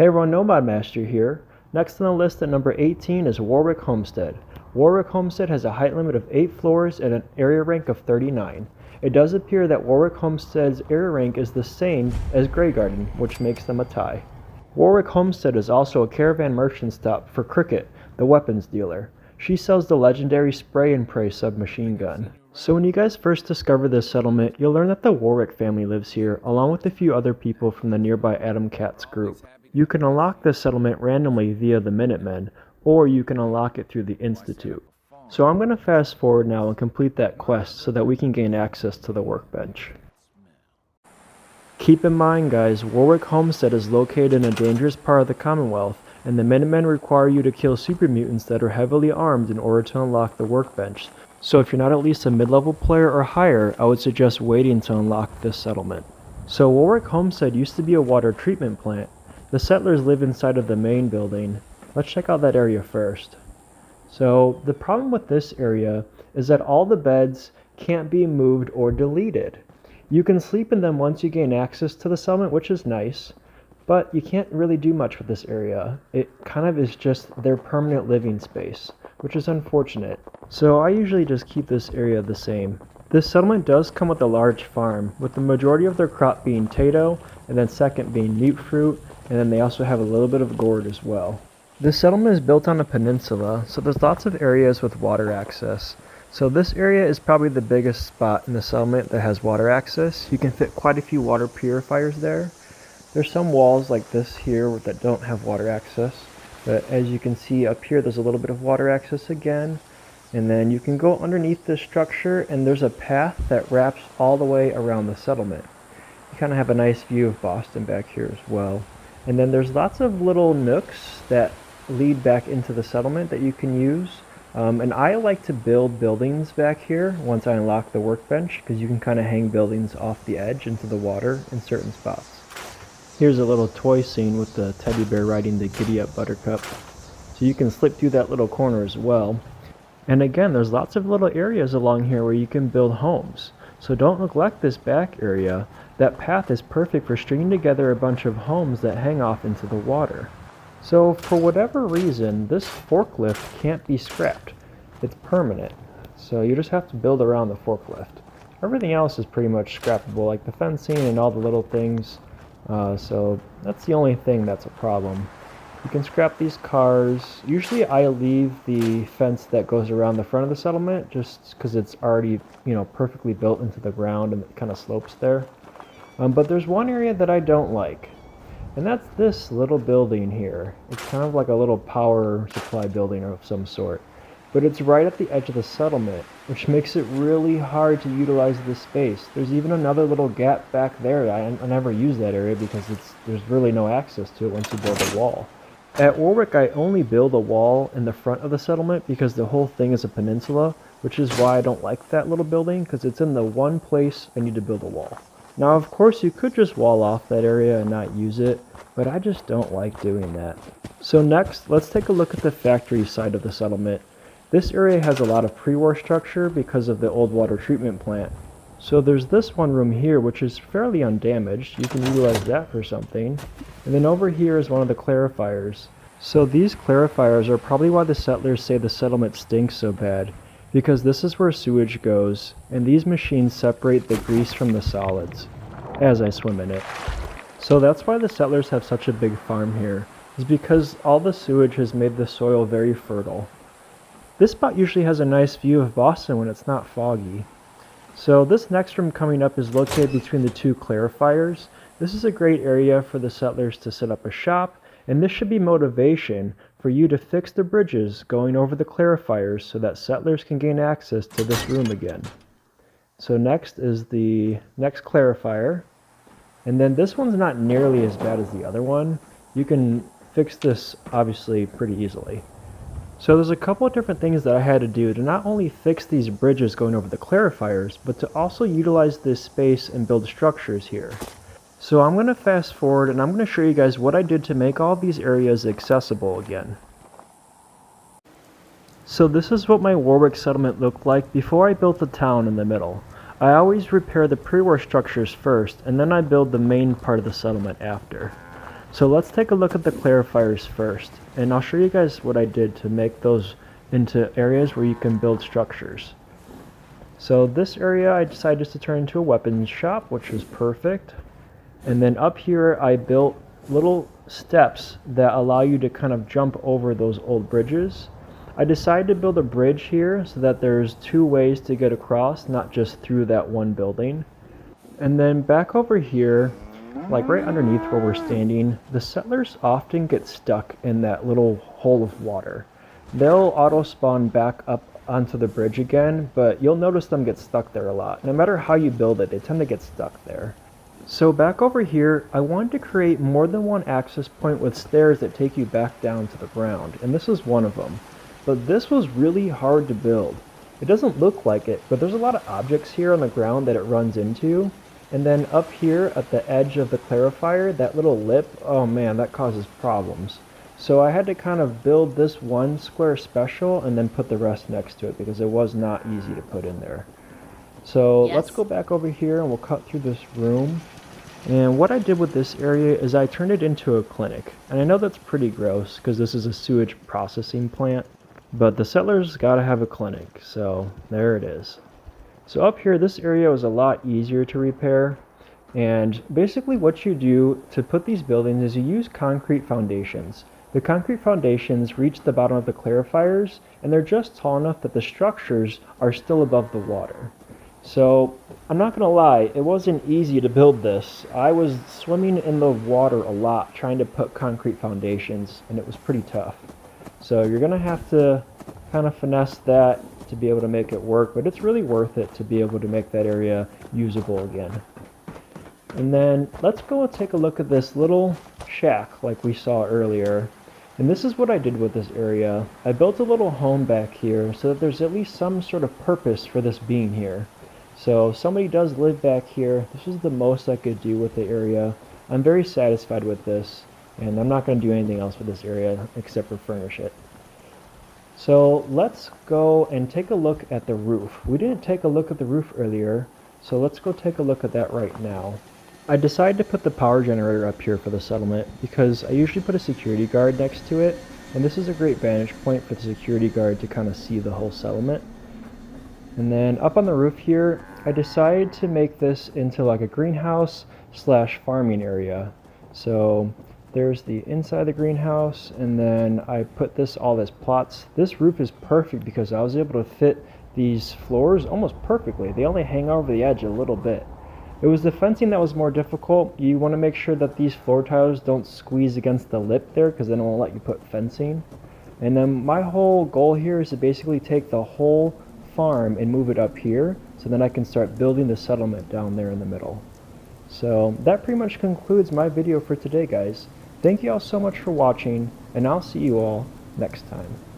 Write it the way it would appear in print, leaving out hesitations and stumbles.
Hey everyone, Nomad Master here. Next on the list at number 18 is Warwick Homestead. Warwick Homestead has a height limit of 8 floors and an area rank of 39. It does appear that Warwick Homestead's area rank is the same as Grey Garden, which makes them a tie. Warwick Homestead is also a caravan merchant stop for Cricket, the weapons dealer. She sells the legendary spray and pray submachine gun. So when you guys first discover this settlement, you'll learn that the Warwick family lives here, along with a few other people from the nearby Adam Katz group. You can unlock this settlement randomly via the Minutemen, or you can unlock it through the Institute. So I'm going to fast forward now and complete that quest so that we can gain access to the workbench. Keep in mind guys, Warwick Homestead is located in a dangerous part of the Commonwealth, and the Minutemen require you to kill super mutants that are heavily armed in order to unlock the workbench. So if you're not at least a mid-level player or higher, I would suggest waiting to unlock this settlement. So Warwick Homestead used to be a water treatment plant. The settlers live inside of the main building. Let's check out that area first. So the problem with this area is that all the beds can't be moved or deleted. You can sleep in them once you gain access to the settlement, which is nice, but you can't really do much with this area. It kind of is just their permanent living space, which is unfortunate. So I usually just keep this area the same. This settlement does come with a large farm, with the majority of their crop being tato, and then second being mute fruit, and then they also have a little bit of gourd as well. This settlement is built on a peninsula, so there's lots of areas with water access. So this area is probably the biggest spot in the settlement that has water access. You can fit quite a few water purifiers there. There's some walls like this here that don't have water access, but as you can see up here there's a little bit of water access again. And then you can go underneath this structure and there's a path that wraps all the way around the settlement. You kind of have a nice view of Boston back here as well. And then there's lots of little nooks that lead back into the settlement that you can use. And I like to build buildings back here once I unlock the workbench, because you can kind of hang buildings off the edge into the water in certain spots. Here's a little toy scene with the teddy bear riding the Giddy Up Buttercup. So you can slip through that little corner as well. And again, there's lots of little areas along here where you can build homes. So don't neglect this back area. That path is perfect for stringing together a bunch of homes that hang off into the water. So for whatever reason, this forklift can't be scrapped. It's permanent. So you just have to build around the forklift. Everything else is pretty much scrappable, like the fencing and all the little things. So that's the only thing that's a problem. You can scrap these cars. Usually I leave the fence that goes around the front of the settlement just because it's already, perfectly built into the ground and it kind of slopes there. But there's one area that I don't like, and that's this little building here. It's kind of like a little power supply building of some sort, but it's right at the edge of the settlement, which makes it really hard to utilize this space. There's even another little gap back there. I never use that area because there's really no access to it once you build a wall. At Warwick, I only build a wall in the front of the settlement because the whole thing is a peninsula, which is why I don't like that little building, because it's in the one place I need to build a wall. Now, of course, you could just wall off that area and not use it, but I just don't like doing that. So next, let's take a look at the factory side of the settlement. This area has a lot of pre-war structure because of the old water treatment plant. So there's this one room here which is fairly undamaged. You can utilize that for something. And then over here is one of the clarifiers. So these clarifiers are probably why the settlers say the settlement stinks so bad, because this is where sewage goes, and these machines separate the grease from the solids as I swim in it. So that's why the settlers have such a big farm here, is because all the sewage has made the soil very fertile. This spot usually has a nice view of Boston when it's not foggy. So this next room coming up is located between the two clarifiers. This is a great area for the settlers to set up a shop, and this should be motivation for you to fix the bridges going over the clarifiers so that settlers can gain access to this room again. So next is the next clarifier, and then this one's not nearly as bad as the other one. You can fix this obviously pretty easily. So there's a couple of different things that I had to do to not only fix these bridges going over the clarifiers, but to also utilize this space and build structures here. So I'm going to fast forward and I'm going to show you guys what I did to make all these areas accessible again. So this is what my Warwick settlement looked like before I built the town in the middle. I always repair the pre-war structures first, and then I build the main part of the settlement after. So let's take a look at the clarifiers first, and I'll show you guys what I did to make those into areas where you can build structures. So this area I decided just to turn into a weapons shop, which was perfect. And then up here I built little steps that allow you to kind of jump over those old bridges. I decided to build a bridge here so that there's two ways to get across, not just through that one building. And then back over here, like right underneath where we're standing, the settlers often get stuck in that little hole of water. They'll auto spawn back up onto the bridge again, but you'll notice them get stuck there a lot. No matter how you build it, they tend to get stuck there. So back over here, I wanted to create more than one access point with stairs that take you back down to the ground, and this is one of them. But this was really hard to build. It doesn't look like it, but there's a lot of objects here on the ground that it runs into. And then up here at the edge of the clarifier, that little lip, oh man, that causes problems. So I had to kind of build this one square special and then put the rest next to it because it was not easy to put in there. So let's go back over here and we'll cut through this room. And what I did with this area is I turned it into a clinic. And I know that's pretty gross because this is a sewage processing plant, but the settlers gotta have a clinic, so there it is. So up here, this area was a lot easier to repair. And basically what you do to put these buildings is you use concrete foundations. The concrete foundations reach the bottom of the clarifiers, and they're just tall enough that the structures are still above the water. So, I'm not gonna lie, it wasn't easy to build this. I was swimming in the water a lot trying to put concrete foundations, and it was pretty tough. So you're gonna have to kind of finesse that to be able to make it work, but it's really worth it to be able to make that area usable again. And then let's go and take a look at this little shack like we saw earlier. And this is what I did with this area. I built a little home back here so that there's at least some sort of purpose for this being here. So if somebody does live back here, this is the most I could do with the area. I'm very satisfied with this, and I'm not going to do anything else with this area except for furnish it. So let's go and take a look at the roof. We didn't take a look at the roof earlier, so let's go take a look at that right now. I decided to put the power generator up here for the settlement because I usually put a security guard next to it, and this is a great vantage point for the security guard to kind of see the whole settlement. And then up on the roof here, I decided to make this into like a greenhouse slash farming area. So there's the inside of the greenhouse, and then I put all this plots. This roof is perfect because I was able to fit these floors almost perfectly. They only hang over the edge a little bit. It was the fencing that was more difficult. You want to make sure that these floor tiles don't squeeze against the lip there because then it won't let you put fencing. And then my whole goal here is to basically take the whole farm and move it up here so then I can start building the settlement down there in the middle. So that pretty much concludes my video for today, guys. Thank you all so much for watching, and I'll see you all next time.